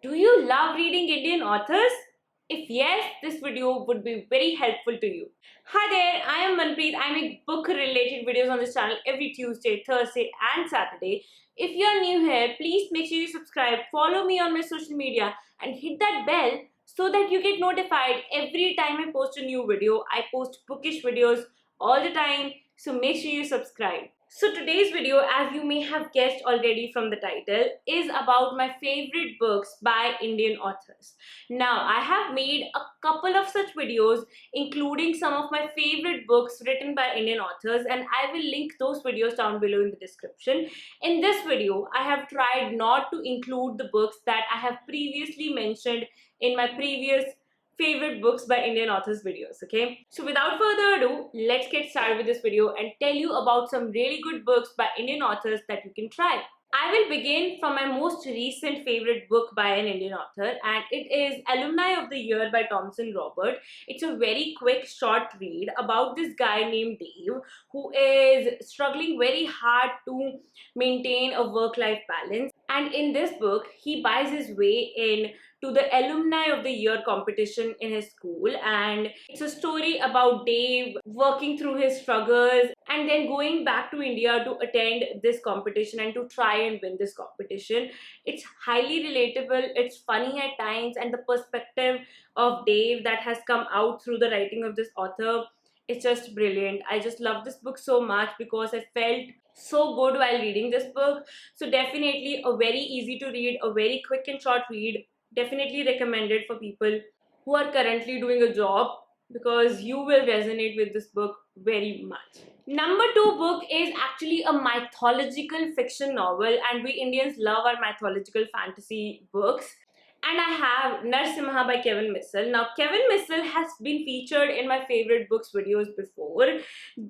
Do you love reading Indian authors? If yes, this video would be very helpful to you. Hi there, I am Manpreet. I make book related videos on this channel every Tuesday, Thursday and Saturday. If you are new here, please make sure you subscribe, follow me on my social media and hit that bell so that you get notified every time I post a new video. I post bookish videos all the time, so make sure you subscribe. So today's video, as you may have guessed already from the title, is about my favorite books by Indian authors. Now, I have made a couple of such videos including some of my favorite books written by Indian authors, and I will link those videos down below in the description. In this video, I have tried not to include the books that I have previously mentioned in my previous favorite books by Indian authors videos, okay? So without further ado, let's get started with this video and tell you about some really good books by Indian authors that you can try. I will begin from my most recent favorite book by an Indian author, and it is Alumni of the Year by Thompson Robert. It's a very quick, short read about this guy named Dave who is struggling very hard to maintain a work-life balance. And in this book, he buys his way in to the Alumni of the Year competition in his school, and it's a story about Dave working through his struggles and then going back to India to attend this competition and to try and win this competition. It's highly relatable, it's funny at times, and the perspective of Dave that has come out through the writing of this author, it's just brilliant. I just love this book so much because I felt so good while reading this book. So definitely a very easy to read, a very quick and short read. Definitely recommended for people who are currently doing a job because you will resonate with this book very much. Number 2 book is actually a mythological fiction novel, and we Indians love our mythological fantasy books. And I have Narsimha by Kevin Missel. Now, Kevin Missel has been featured in my favorite books videos before.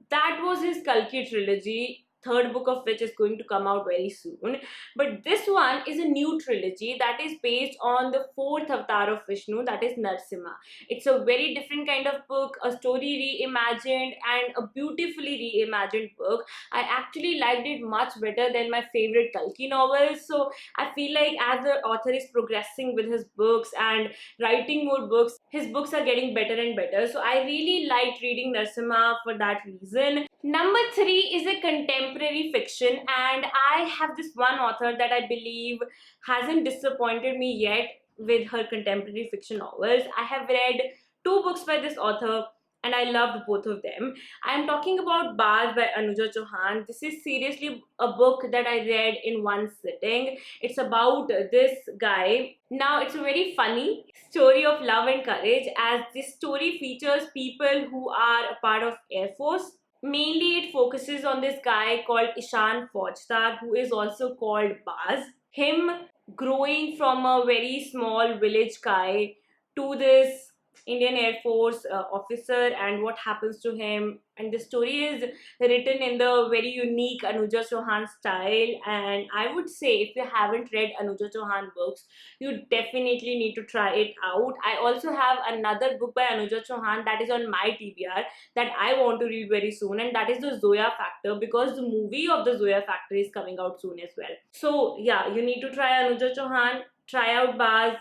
That was his Kalki trilogy, third book of which is going to come out very soon. But this one is a new trilogy that is based on the fourth avatar of Vishnu, that is Narsimha. It's a very different kind of book, a story reimagined and a beautifully reimagined book. I actually liked it much better than my favorite Kalki novels. So I feel like as the author is progressing with his books and writing more books, his books are getting better and better. So I really liked reading Narsimha for that reason. Number 3 is a contemporary fiction, and I have this one author that I believe hasn't disappointed me yet with her contemporary fiction novels. I have read 2 books by this author and I loved both of them. I am talking about Baz by Anuja Chauhan. This is seriously a book that I read in one sitting. It's about this guy. Now, it's a very funny story of love and courage, as this story features people who are a part of Air Force. Mainly, it focuses on this guy called Ishan Faujdar, who is also called Baz. Him growing from a very small village guy to this Indian Air Force officer, and what happens to him. And the story is written in the very unique Anuja Chauhan style, and I would say if you haven't read Anuja Chauhan books, you definitely need to try it out. I also have another book by Anuja Chauhan that is on my TBR that I want to read very soon, and that is the Zoya Factor, because the movie of the Zoya Factor is coming out soon as well. So yeah, you need to try Anuja Chauhan, try out Baz,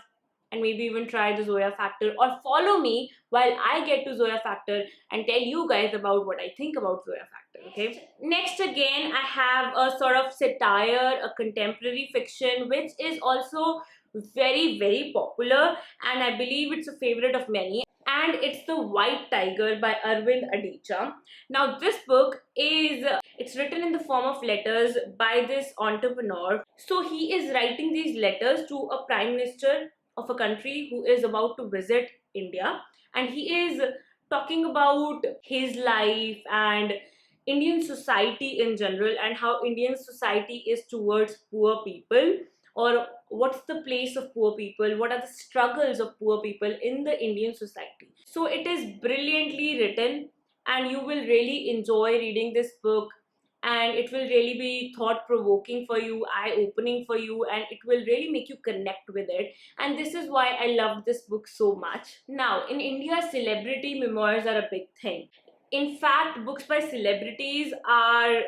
and maybe even try the Zoya Factor, or follow me while I get to Zoya Factor and tell you guys about what I think about Zoya Factor, okay? Next again, I have a sort of satire, a contemporary fiction, which is also very, very popular, and I believe it's a favorite of many. And it's The White Tiger by Arvind Adicha. Now, this book is, it's written in the form of letters by this entrepreneur. So he is writing these letters to a prime minister of a country who is about to visit India, and he is talking about his life and Indian society in general, and how Indian society is towards poor people, or what's the place of poor people, what are the struggles of poor people in the Indian society. So it is brilliantly written, and you will really enjoy reading this book, and it will really be thought-provoking for you, eye-opening for you, and it will really make you connect with it. And this is why I love this book so much. Now, in India, celebrity memoirs are a big thing. In fact, books by celebrities are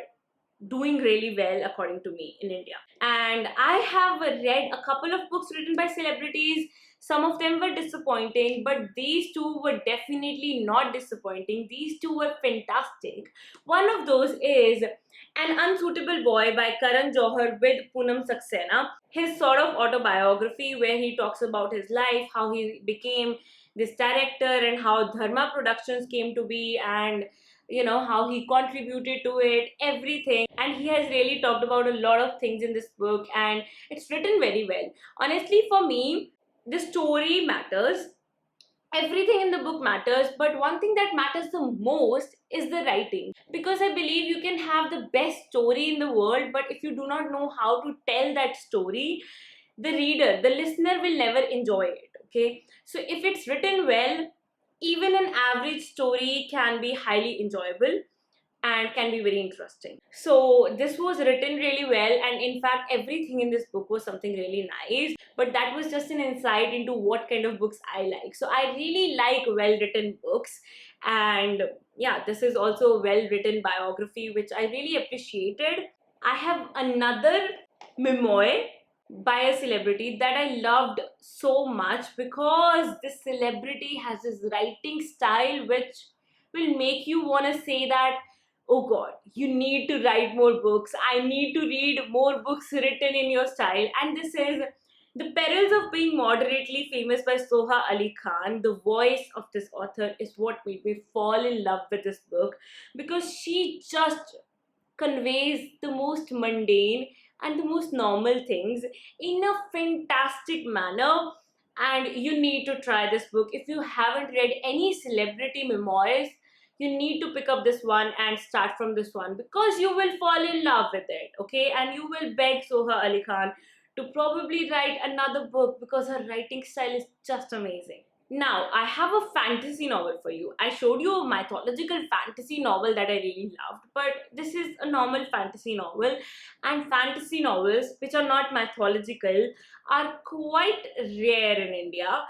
doing really well according to me in India. And I have read a couple of books written by celebrities. Some of them were disappointing, but these two were definitely not disappointing. These two were fantastic. One of those is An Unsuitable Boy by Karan Johar with Poonam Saxena. His sort of autobiography where he talks about his life, how he became this director and how Dharma Productions came to be, and how he contributed to it, everything. And he has really talked about a lot of things in this book, and it's written very well. Honestly, for me, the story matters, everything in the book matters, but one thing that matters the most is the writing, because I believe you can have the best story in the world, but if you do not know how to tell that story, the reader, the listener will never enjoy it. Okay, so if it's written well, even an average story can be highly enjoyable and can be very interesting. So this was written really well, and in fact everything in this book was something really nice, but that was just an insight into what kind of books I like. So I really like well written books, and yeah, this is also a well written biography which I really appreciated. I have another memoir by a celebrity that I loved so much, because this celebrity has this writing style which will make you want to say that, oh god, you need to write more books. I need to read more books written in your style. And this is The Perils of Being Moderately Famous by Soha Ali Khan. The voice of this author is what made me fall in love with this book, because she just conveys the most mundane and the most normal things in a fantastic manner. And you need to try this book. If you haven't read any celebrity memoirs, you need to pick up this one and start from this one, because you will fall in love with it. Okay, and you will beg Soha Ali Khan to probably write another book, because her writing style is just amazing. Now, I have a fantasy novel for you. I showed you a mythological fantasy novel that I really loved, but this is a normal fantasy novel. And fantasy novels, which are not mythological, are quite rare in India.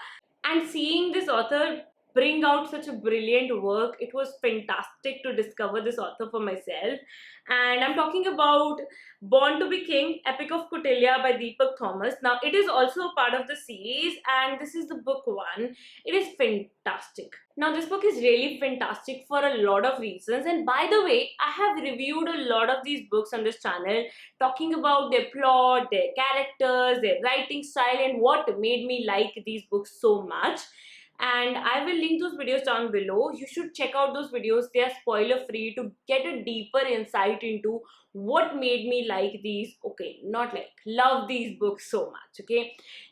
And seeing this author bring out such a brilliant work, it was fantastic to discover this author for myself. And I'm talking about Born to be King, Epic of Kautilya by Deepak Thomas. Now, it is also a part of the series, and this is the book one. It is fantastic. Now, this book is really fantastic for a lot of reasons. And by the way, I have reviewed a lot of these books on this channel, talking about their plot, their characters, their writing style, and what made me like these books so much. And I will link those videos down below. You should check out those videos. They are spoiler free, to get a deeper insight into what made me like these, okay, not like, love these books so much. Okay,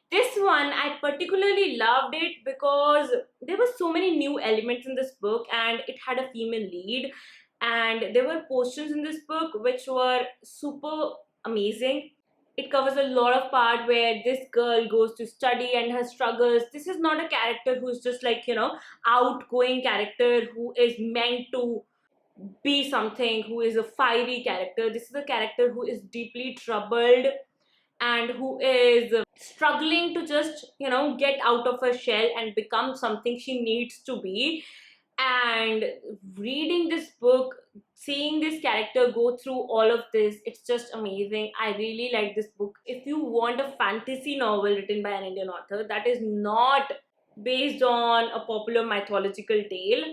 this one I particularly loved it because there were so many new elements in this book, and it had a female lead, and there were portions in this book which were super amazing. It covers a lot of part where this girl goes to study and her struggles. This is not a character who's just like, outgoing character who is meant to be something, who is a fiery character. This is a character who is deeply troubled and who is struggling to just, get out of her shell and become something she needs to be. And reading this book, seeing this character go through all of this, it's just amazing. I really like this book. If you want a fantasy novel written by an Indian author that is not based on a popular mythological tale,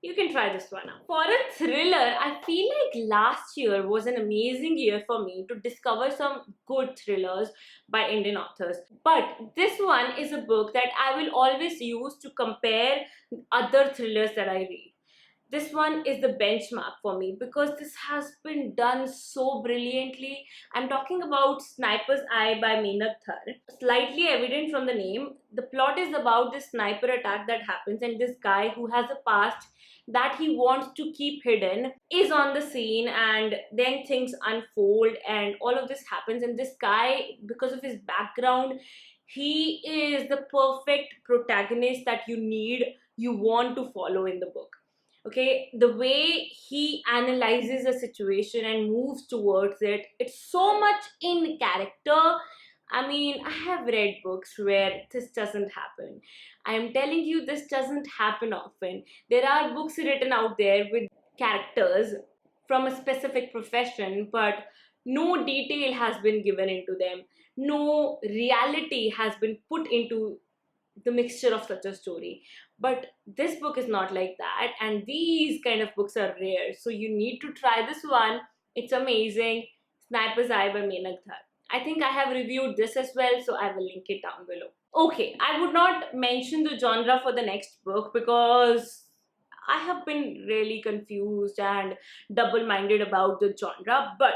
you can try this one out. For a thriller, I feel like last year was an amazing year for me to discover some good thrillers by Indian authors. But this one is a book that I will always use to compare other thrillers that I read. This one is the benchmark for me, because this has been done so brilliantly. I'm talking about Sniper's Eye by Meenak Thar. Slightly evident from the name, the plot is about this sniper attack that happens, and this guy who has a past that he wants to keep hidden is on the scene, and then things unfold and all of this happens. And this guy, because of his background, he is the perfect protagonist that you want to follow in the book. Okay, the way he analyzes a situation and moves towards it, it's so much in character. I mean, I have read books where this doesn't happen. I am telling you, this doesn't happen often. There are books written out there with characters from a specific profession, but no detail has been given into them. No reality has been put into the mixture of such a story. But this book is not like that, and these kind of books are rare. So you need to try this one. It's amazing. Sniper's Eye by Menak Dhar. I think I have reviewed this as well, so I will link it down below. Okay, I would not mention the genre for the next book because I have been really confused and double-minded about the genre, but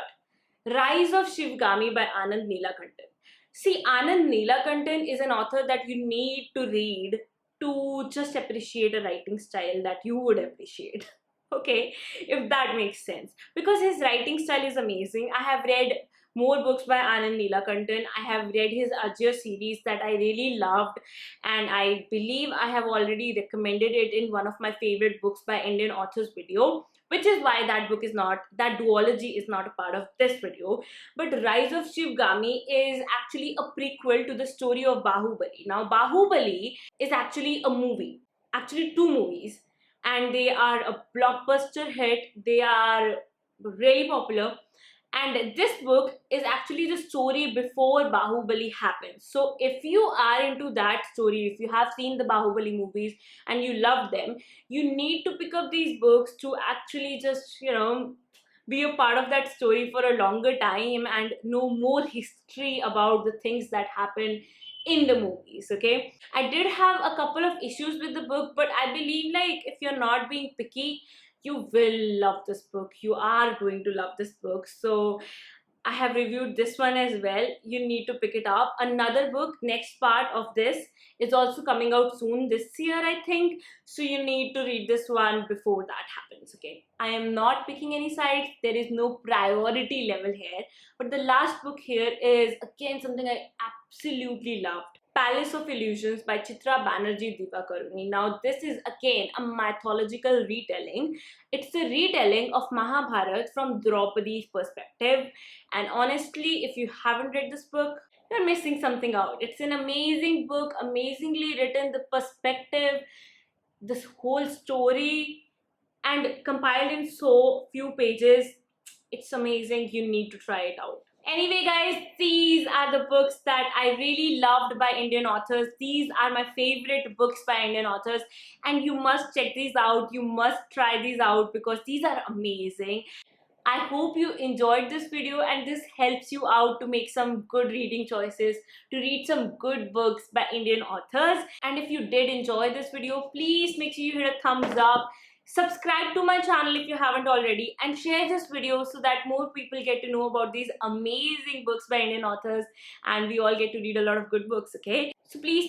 Rise of Shivgami by Anand Neelakantan. See, Anand Neelakantan is an author that you need to read to just appreciate a writing style that you would appreciate. Okay, if that makes sense. Because his writing style is amazing. I have read more books by Anand Neelakantan. I have read his Ajya series that I really loved, and I believe I have already recommended it in one of my favorite books by Indian authors video, which is why that book is not, that duology is not a part of this video. But Rise of Shivgami is actually a prequel to the story of Bahubali. Now, Bahubali is actually a movie, actually two movies, and they are a blockbuster hit. They are really popular. And this book is actually the story before Bahubali happens. So if you are into that story, if you have seen the Bahubali movies and you love them, you need to pick up these books to actually just, be a part of that story for a longer time and know more history about the things that happen in the movies. Okay, I did have a couple of issues with the book, but I believe, like, if you're not being picky, you will love this book. You are going to love this book. So I have reviewed this one as well. You need to pick it up. Another book, next part of this, is also coming out soon this year, I think. So you need to read this one before that happens, okay? I am not picking any sides. There is no priority level here. But the last book here is, again, something I absolutely loved. Palace of Illusions by Chitra Banerjee Divakaruni. Now, this is again a mythological retelling. It's a retelling of Mahabharata from Draupadi's perspective. And honestly, if you haven't read this book, you're missing something out. It's an amazing book, amazingly written, the perspective, this whole story, and compiled in so few pages. It's amazing. You need to try it out. Anyway, guys, these are the books that I really loved by Indian authors. These are my favorite books by Indian authors, and you must check these out. You must try these out because these are amazing. I hope you enjoyed this video and this helps you out to make some good reading choices, to read some good books by Indian authors. And if you did enjoy this video, please make sure you hit a thumbs up. Subscribe to my channel if you haven't already, and share this video so that more people get to know about these amazing books by Indian authors and we all get to read a lot of good books, okay? So please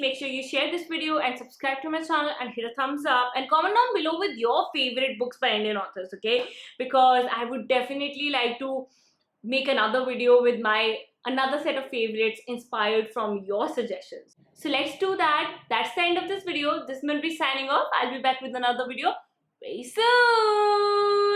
make sure you share this video and subscribe to my channel and hit a thumbs up and comment down below with your favorite books by Indian authors, okay? Because I would definitely like to make another video with my another set of favorites inspired from your suggestions. So let's do that. That's the end of this video. This is Manpreet signing off. I'll be back with another video very soon.